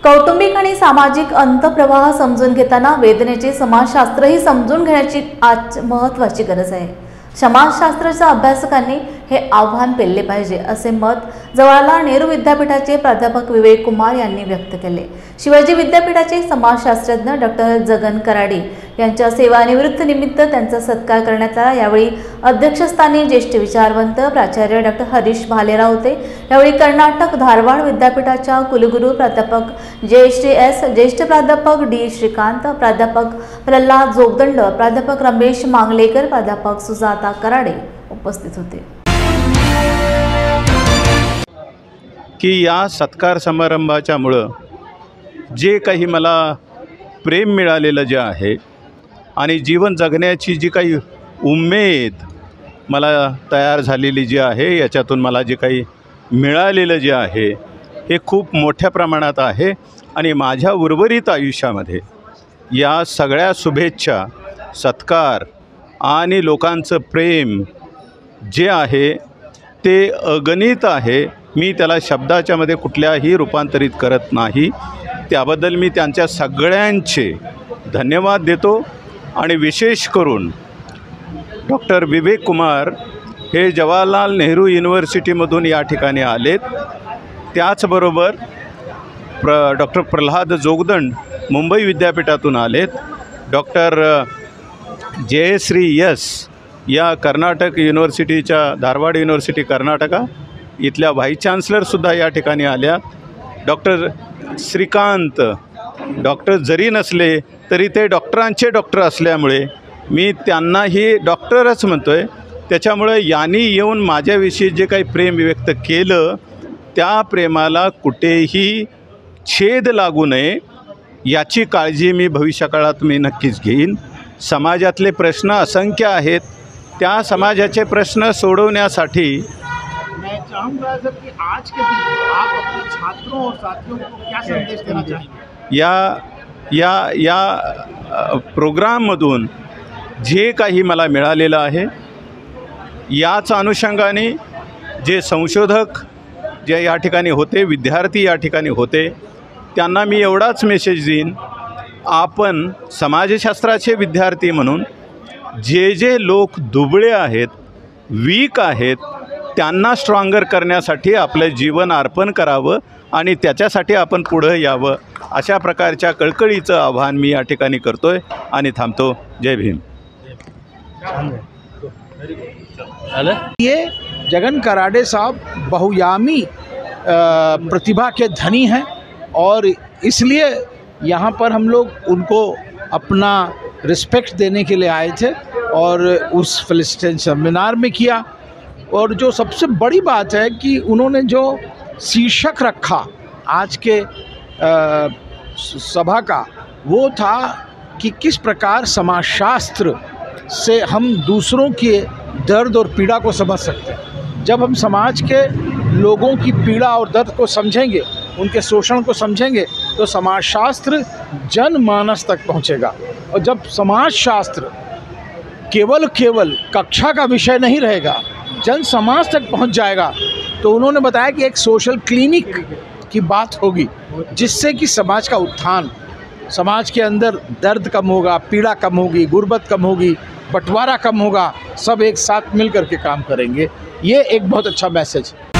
कौटुंबिक आणि सामाजिक अंतप्रवाह समजून घेताना वेदनेचे समाजशास्त्रही समजून घेण्याची आज महत्त्वाची गरज आहे। समाजशास्त्राच्या अभ्यासकांनी हे आव्हान पेलले पाहिजे असे मत जवाहरलाल नेहरू विद्यापीठाचे प्राध्यापक विवेक कुमार यांनी व्यक्त केले। शिवाजी विद्यापीठाचे समाजशास्त्रज्ञ डॉक्टर जगन कराडे यांच्या सेवानिवृत्ती निमित्त त्यांचा सत्कार करण्यात आला। यावेळी अध्यक्षस्थानी ज्येष्ठ विचारवंत प्राचार्य डॉक्टर हरीश भालेराव होते। यावेळी कर्नाटक धारवाड विद्यापीठाच्या कुलगुरू प्राध्यापक JS ज्येष्ठ प्राध्यापक D श्रीकांत, प्राध्यापक प्रल्हाद जोगदंड, प्राध्यापक रमेश मांगलेकर, प्राध्यापक सुजाता कराडे उपस्थित होते। की या सत्कार समारंभाच्यामुळे जे काही मला प्रेम मिळालेलं जे आहे आणि जीवन जगण्याची जी काही उमेद मला तयार झालेली जी आहे, याच्यातून मला जे काही मिळालेलं जे आहे हे खूप मोठ्या प्रमाणात आहे। आणि माझ्या उर्वरित आयुष्यामध्ये या सगळ्या शुभेच्छा, सत्कार आणि लोकांचं प्रेम जे आहे ते अगणित आहे। मी त्याला शब्दाच्या मध्ये कुठल्याही रूपांतरित करत नाही। त्याबद्दल मी त्यांच्या सगळ्यांचे धन्यवाद देतो। आणि विशेष करून डॉक्टर विवेक कुमार हे जवाहरलाल नेहरू युनिव्हर्सिटीमधून या ठिकाणी आलेत। त्याचबरोबर डॉक्टर प्रल्हाद जोगदंड मुंबई विद्यापीठातून आलेत। डॉक्टर जयश्री या कर्नाटक युनिव्हर्सिटीच्या धारवाड युनिव्हर्सिटी कर्नाटका इथल्या व्हाईस चान्सलरसुद्धा या ठिकाणी आल्या। डॉक्टर श्रीकांत डॉक्टर जरी नसले तरी ते डॉक्टरांचे डॉक्टर असल्यामुळे मी त्यांनाही डॉक्टरच म्हणतो आहे। त्याच्यामुळे यांनी येऊन माझ्याविषयी जे काही प्रेम व्यक्त केलं त्या प्रेमाला कुठेही छेद लागू नये याची काळजी मी भविष्यकाळात नक्कीच घेईन। समाजातले प्रश्न असंख्य आहेत, त्या समाजाचे प्रश्न सोडवण्यासाठी मैं चाहूँगा सर कि आज के दिन आप अपने छात्रों और साथियों को क्या संदेश देना चाहेंगे? या प्रोग्राममधून जे काही मला मिळालेलं आहे याच अनुषंगाने जे संशोधक जे या ठिकाणी होते, विद्यार्थी या ठिकाणी होते, त्यांना मी एवढाच मेसेज देईन, आपण समाजशास्त्राचे विद्यार्थी म्हणून जे लोक दुबळे आहेत, वीक आहेत, त्यांना स्ट्रॉंगर करण्यासाठी आपलं जीवन अर्पण करावं आणि त्याच्यासाठी आपण पुढे यावं अशा प्रकारच्या कळकळीचं आव्हान मी या ठिकाणी करतोय आणि थांबतो। जय भीम। ये जगन कराडे साहब बहुयामी प्रतिभा के धनी हैं और इसलिए यहाँ पर हम लोग उनको अपना रिस्पेक्ट देने के लिए आए थे और उस फेलिसिटेशन सेमिनार में किया। और जो सबसे बड़ी बात है कि उन्होंने जो शीर्षक रखा आज के सभा का, वो था कि किस प्रकार समाजशास्त्र से हम दूसरों के दर्द और पीड़ा को समझ सकते हैं। जब हम समाज के लोगों की पीड़ा और दर्द को समझेंगे, उनके शोषण को समझेंगे, तो समाजशास्त्र जनमानस तक पहुंचेगा। और जब समाजशास्त्र केवल कक्षा का विषय नहीं रहेगा, जन समाज तक पहुंच जाएगा, तो उन्होंने बताया कि एक सोशल क्लिनिक की बात होगी जिससे कि समाज का उत्थान, समाज के अंदर दर्द कम होगा, पीड़ा कम होगी, गुर्बत कम होगी, बंटवारा कम होगा, सब एक साथ मिल कर के काम करेंगे। ये एक बहुत अच्छा मैसेज है।